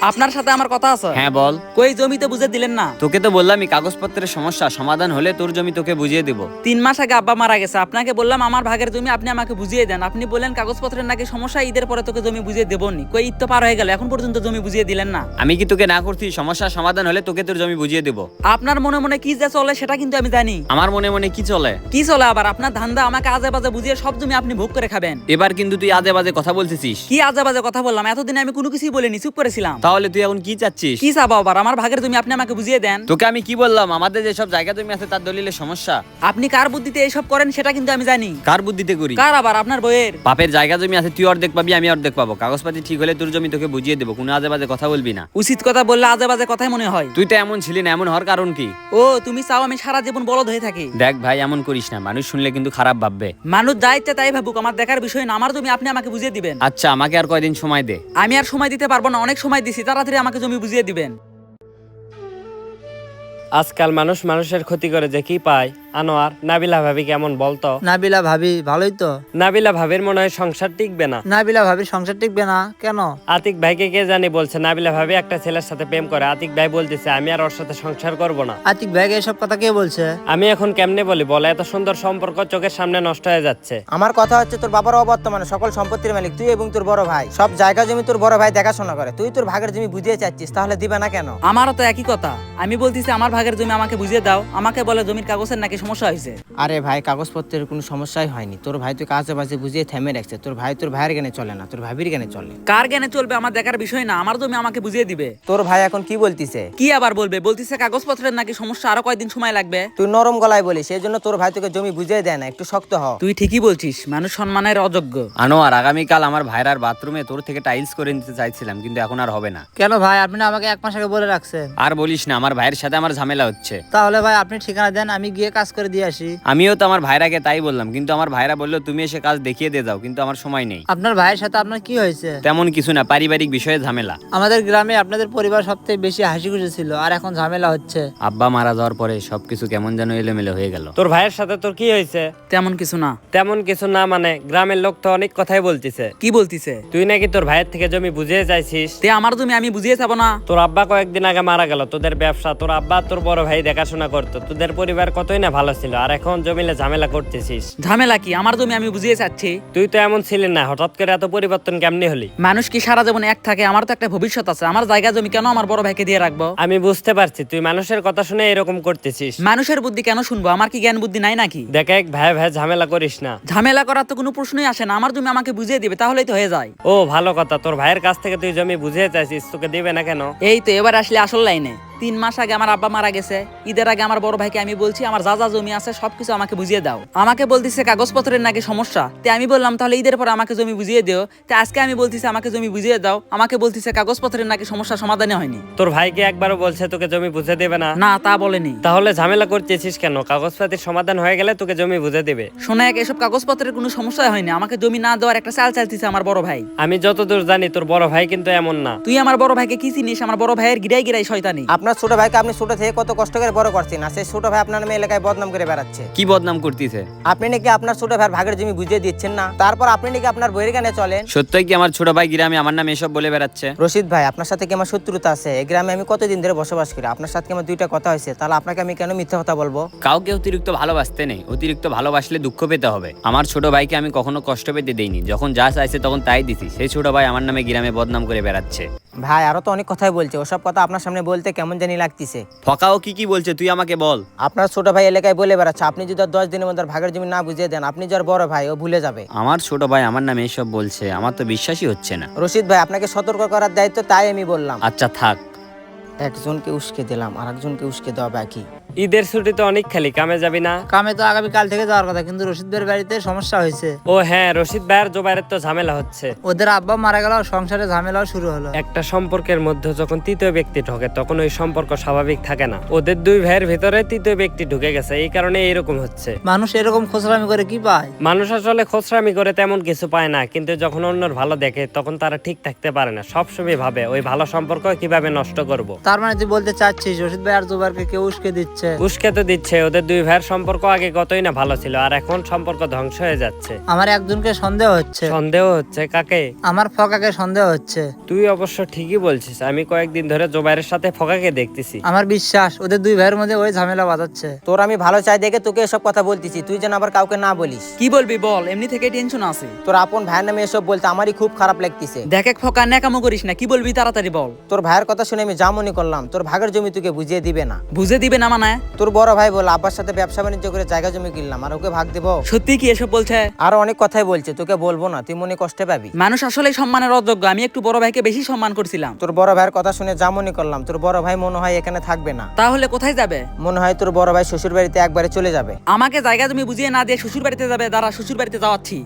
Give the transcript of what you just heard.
আপনার সাথে আমার কথা আছে। হ্যাঁ বল। কই জমিতে বুঝে দিলেন না? তোকে তো বললামই কাগজপত্রের সমস্যা সমাধান হলে তোর জমি তোকে বুঝিয়ে দেব। 3 মাস আগে আব্বা মারা গেছে, আপনাকে বললাম আমার ভাগের জমি আপনি আমাকে বুঝিয়ে দেন, আপনি বললেন কাগজপত্রের নাকি সমস্যা, ঈদের পরে তোকে জমি বুঝিয়ে দেবনি। কই ঈদ তো পার হয়ে গেল, এখন পর্যন্ত জমি বুঝিয়ে দিলেন না। আমি কি তোকে না করছি? সমস্যা সমাধান হলে তোকে তোর জমি বুঝিয়ে দেব। আপনার মনে মনে কি যে চলে সেটা কিন্তু আমি জানি। আমার মনে মনে কি চলে? কি চলে আবার? আপনার ধান্দা আমাকে আজে বাজে বুঝিয়ে সব জমি আপনি ভোগ করে খাবেন। এবার কিন্তু তুই আজে বাজে কথা বলতেছিস। কি আজে বাজে কথা বললাম? এতদিন আমি কোনো কিছুই বলিনি, চুপ করেছিলাম। তাহলে তুই এখন কি চাচ্ছিস? কি চাবো আবার? আমার ভাগের জমি আপনি আমাকে বুঝিয়ে দেন। তোকে আমি কি বললাম? আমাদের যেসব জায়গা জমি আছে তার দলিলের সমস্যা। আপনি কার বুদ্ধিতে এইসব করেন সেটা কিন্তু আমি জানি। কার বুদ্ধিতে করি? কার আবার? আপনার বইয়ের। বাপের জায়গা জমি আছে, তুই অর্ধেক পাবি, আমি অর্ধেক পাবো। কাগজপাতি ঠিক হলে তোর জমি তোকে বুঝিয়ে দেবো। কোনো আজে বাজে কথা বলবি না। উচিত কথা বললে আজে বাজে কথাই মনে হয়। তুই তো এমন ছিলি না, এমন হওয়ার কারণ কি? ও তুমি চাও আমি সারা জীবন বলদ হয়ে থাকি? দেখ ভাই, এমন করিস না, মানুষ শুনলে কিন্তু খারাপ ভাববে। মানুষ যা ইচ্ছা তাই ভাবুক, আমার দেখার বিষয় না। আমার জমি আপনি আমাকে বুঝিয়ে দিবেন। আচ্ছা, আমাকে আর কয়দিন সময় দে। আমি আর সময় দিতে পারবো না, অনেক সময় দিছি, তাড়াতাড়ি আমাকে জমি বুঝিয়ে দিবেন। আজকাল মানুষ মানুষের ক্ষতি করে যে কি পায়। আনোয়ার, নাবিলা ভাবি কেমন বলতো? নাবিলা ভাবি ভালোই তো। নাবিলা ভাবির মনে হয় সংসার টিকবে না। নাবিলা ভাবির সংসার টিকবে না কেন? আতিক ভাইকে কে জানি বলছে নাবিলা ভাবি একটা ছেলের সাথে প্রেম করে। আতিক ভাই বলতেছে আমি আর ওর সাথে সংসার করব না। আতিক ভাইকে এসব কথা কে বলছে? আমি এখন কেমনে বলি বলে? এত সুন্দর সম্পর্ক চোখের সামনে নষ্ট হয়ে যাচ্ছে। আমার কথা হচ্ছে তোর বাবার অবর্তমানে সকল সম্পত্তির মালিক তুই এবং তোর বড় ভাই। সব জায়গা জমি তোর বড় ভাই দেখাশোনা করে। তুই তোর ভাগের জমি বুঝিয়ে চাচ্ছিস, তাহলে দিবে না কেন? আমারও তো একই কথা। আমি বলতেছি আমার ভাগের জমি আমাকে বুঝিয়ে দাও, আমাকে বলে জমির কাগজের নাকি সমস্যা হয়েছে। আরে ভাই, কাগজপত্রের কোনো সমস্যাই হয়নি। তোর ভাই তুই কাজে বাজে বুঝিয়ে থেমে রাখছে। তোর ভাই তোর ভাইয়ের জ্ঞানে চলে না, তোর ভাবির জ্ঞানে চলে। কার জ্ঞানে চলবে আমার দেখার বিষয় না, আমার জমি আমাকে বুঝিয়ে দিবে। তোর ভাই এখন কি বলতিছে? কি আবার বলবে? বলতিছে কাগজপত্রের নাকি সমস্যা, আরো কয়দিন সময় লাগবে। তুই নরম গলায় বলিস, সেই জন্য তোর ভাই তোকে জমি বুঝিয়ে দেয় না। একটু শক্ত হ। তুই ঠিকই বলছিস, মানুষ সম্মানের অযোগ্য। আনোয়ার, আগামীকাল আমার ভাইরার বাথরুমে তোর থেকে টাইলস করে নিতে চাইছিলাম, কিন্তু এখন আর হবে না। কেন ভাই? আপনি না আমাকে 1 মাস আগে বলে রাখছেন। আর বলিস না, আমার ভাইয়ের সাথে আমার ঝামেলা হচ্ছে। তাহলে ভাই আপনি ঠিকানা দেন, আমি গিয়ে কাজ করে দিয়ে আসি। আমিও তো আমার ভাইরাকে তাই বললাম, কিন্তু আমার ভাইরা বললো তুমি এসে কাজ দেখিয়ে দিয়ে যাও, কিন্তু আমার সময় নেই। আপনার ভাইয়ের সাথে আপনার কি হয়েছে? তেমন কিছু না, পারিবারিক বিষয়ে ঝামেলা। আমাদের গ্রামে আপনাদের পরিবার সবথেকে বেশি হাসি খুশি ছিল, আর এখন ঝামেলা হচ্ছে। আব্বা মারা যাওয়ার পরে সবকিছু কেমন যেন এলোমেলো হয়ে গেল। তোর ভাইয়ের সাথে তোর কি হয়েছে? তেমন কিছু না। তেমন কিছু না মানে? গ্রামের লোক তো অনেক কথাই বলতিছে। কি বলতিছে? তুই নাকি তোর ভাইয়ের থেকে জমি বুঝিয়ে চাইছিস। তে আমার জমি আমি বুঝিয়ে যাবো না? তোর আব্বা কয়েকদিন আগে মারা গেল, তোদের ব্যবসা তোর আব্বা তোর বড় ভাই দেখাশোনা করতো, তোদের পরিবার কতই না ভালো ছিল, আর এখন জমিলে ঝামেলা করতেছিস। ঝামেলা কি? আমার জমি আমি বুঝিয়ে চাচ্ছি। তুই তো এমন ছিলি না, হঠাৎ করে এত পরিবর্তন কেমনি হলি? মানুষ কি সারা জীবন এক থাকে? আমার তো একটা ভবিষ্যৎ আছে, আমার জায়গা জমি কেন আমার বড় ভাইকে দিয়ে রাখবো? আমি বুঝতে পারছি তুই মানুষের কথা শুনে এরকম করতেছিস। মানুষের বুদ্ধি কেন শুনবো? আমার কি জ্ঞান বুদ্ধি নাই নাকি? দেখ এক ভাই ভাই ঝামেলা করিস না। ঝামেলা করার তো কোনো প্রশ্নই আসে না, আমার জমি আমাকে বুঝিয়ে দিবে, তাহলেই তো হয়ে যায়। ও ভালো কথা, তোর ভাইয়ের কাছ থেকে তুই জমি বুঝিয়ে চাইছিস, তোকে দিবে না কেন? এই তো এবার আসলে আসল লাইনে। 3 মাস আগে আমার আব্বা মারা গেছে, ঈদের আগে আমার বড় ভাইকে আমি বলছি আমার যা যা জমি আছে সবকিছু আমাকে বুঝিয়ে দাও। আমাকে বলতিছে কাগজপত্রের নাকি সমস্যা। তে আমি বললাম তাহলে ঈদের পরে আমাকে জমি বুঝিয়ে দিও। তে আজকে আমি বলতিছে আমাকে জমি বুঝিয়ে দাও, আমাকে বলতিছে কাগজপত্রের নাকি সমস্যা সমাধানে হয়নি। তোর ভাইকে একবারও বলছে তোকে জমি বুঝে দেবে না? না, তা বলেনি। তাহলে ঝামেলা করতেছিস কেন? কাগজপাতির সমাধান হয়ে গেলে তোকে জমি বুঝে দেবে। শোনা এক, এসব কাগজপত্রের কোনো সমস্যা হয়নি, আমাকে জমি না দেওয়ার একটা চাল চালতিছে আমার বড় ভাই। আমি যতদূর জানি তোর বড় ভাই কিন্তু এমন না। তুই আমার বড় ভাইকে কি চিনিস? আমার বড় ভাইয়ের গিরাই গিরাই শয়তানি। আপনার ছোট ভাইকে আপনি ছোট থেকে কত কষ্ট করে বড় করছেন, আর সেই ছোট ভাই আপনার নামে এলাকায় বদনাম করে বেড়াচ্ছে। কি বদনাম করতেছে? আপনি নাকি আপনার ছোট ভাইয়ের ভাগের জমি বুঝিয়ে দিচ্ছেন না, তারপর আপনি নাকি আপনার বইয়ের জ্ঞানে চলেন। সত্যই কি আমার ছোট ভাই গ্রামে আমার নামে এসব বলে বেড়াচ্ছে? রশিদ ভাই, আপনার সাথে কি আমার শত্রুতা আছে? এই গ্রামে আমি কতদিন ধরে বসবাস করি, আপনার সাথে কি আমার 2টা কথা হয়েছে, তাহলে আপনাকে আমি কেন মিথ্যা কথা বলবো? কাউকে অতিরিক্ত ভালোবাসতে নেই, অতিরিক্ত ভালোবাসলে দুঃখ পেতে হবে। আমার ছোট ভাইকে আমি কখনো কষ্ট পেতে দেইনি, যখন যা চাইছে তখন তাই দিছি। সেই ছোট ভাই আমার নামে গ্রামে বদনাম করে বেড়াচ্ছে। ভাই আরো তো অনেক কথাই বলছে, ওসব কথা আপনার সামনে বলতে কেমন জানি লাগতেছে। ফকাও কি বলছে তুই আমাকে বল। আপনার ছোট ভাই এলাকায় বলে বেড়াচ্ছে আপনি যদি 10 দিনের মধ্যে ভাগের জমি না বুঝিয়ে দেন, আপনি যার বড় ভাই ও ভুলে যাবে। আমার ছোট ভাই আমার নামে এসব বলছে, আমার তো বিশ্বাসই হচ্ছে না। রশিদ ভাই, আপনাকে সতর্ক করার দায়িত্ব, তাই আমি বললাম। আচ্ছা থাক। একজনকে উস্কে দিলাম, আর একজনকে উস্কে দেওয়া বাকি। ঈদের ছুটিতে অনেক খালি, কামে যাবি না? কামে তো আগামীকাল থেকে যাওয়ার কথা, কিন্তু রশিদ ভাইয়ের বাড়িতে সমস্যা হয়েছে। ও হ্যাঁ, রশিদ ভাইয়ের জোবাইরের তো ঝামেলা হচ্ছে। ওদের আব্বা মারা গেল, সংসারে ঝামেলাও শুরু হলো। একটা সম্পর্কের মধ্যে যখন তৃতীয় ব্যক্তি ঢোকে তখন ওই সম্পর্ক স্বাভাবিক থাকে না। ওদের 2 ভাইয়ের ভিতরে তৃতীয় ব্যক্তি ঢুকে গেছে, এই কারণে এরকম হচ্ছে। মানুষ এরকম খোঁচরামি করে কি পায়? মানুষ আসলে খোঁচরামি করে তেমন কিছু পায় না, কিন্তু যখন অন্যর ভালো দেখে তখন তারা ঠিক থাকতে পারে না। সবসময় ভাবে ওই ভালো সম্পর্ক কিভাবে নষ্ট করব। তার মানে তুই বলতে চাচ্ছিস রশিদ ভাই আর জুবাইরকে কেউ উস্কে দিচ্ছে? দিচ্ছে। উস্কে তো দিচ্ছে, ওদের দুই ভাইয়ের সম্পর্ক আগে কতই না ভালো ছিল, আর এখন সম্পর্ক ধ্বংস হয়ে যাচ্ছে। আমার একজনকে সন্দেহ হচ্ছে। সন্দেহ হচ্ছে কাকে? আমার ফকাকে সন্দেহ হচ্ছে। তুই অবশ্য ঠিকই বলছিস, আমি কয়েকদিন ধরে জোবাইরের সাথে ফকাকে দেখতেছি। আমার বিশ্বাস ওদের দুই ভাইয়ের মধ্যে ওই ঝামেলা বাঁধাচ্ছে। তোর আমি ভালো চাই দেখে তোকে এসব কথা বলতেছি, তুই যেন আবার কাউকে না বলিস। কি বলবি বল, এমনি থেকে টেনশন আছে। তোর আপন ভাইয়ের নামে এসব বলতে আমারই খুব খারাপ লাগতেছে। দেখ এক ফকা ন্যাকামো করিস না, কি বলবি তাড়াতাড়ি বল। তোর ভাইয়ের কথা শুনে আমি যা মনে করলাম, তোর ভাগের জমি তোকে বুঝিয়ে দিবে না। বুঝে দিবে না মানে? তোর বড় ভাই বল আব্বার সাথে ব্যবসা বাণিজ্য করে জায়গা জমি কিনলাম, আর ওকে ভাগ দেবো। সত্যি কি এসব বলছে? আরো অনেক কথাই বলছে, তোকে বলবো না, তুই মনে কষ্টে পাবি। মানুষ আসলে সম্মানের অযোগ্য, আমি একটু বড় ভাইকে বেশি সম্মান করছিলাম। তোর বড় ভাইয়ের কথা শুনে যা মনে করলাম, তোর বড় ভাই মনে হয় এখানে থাকবে না। তাহলে কোথায় যাবে? মনে হয় তোর বড় ভাই শ্বশুর বাড়িতে একবারে চলে যাবে। আমাকে জায়গা জমি বুঝিয়ে না দিয়ে শ্বশুর বাড়িতে যাবে? দাঁড়া, শ্বশুর বাড়িতে যাওয়াচ্ছি।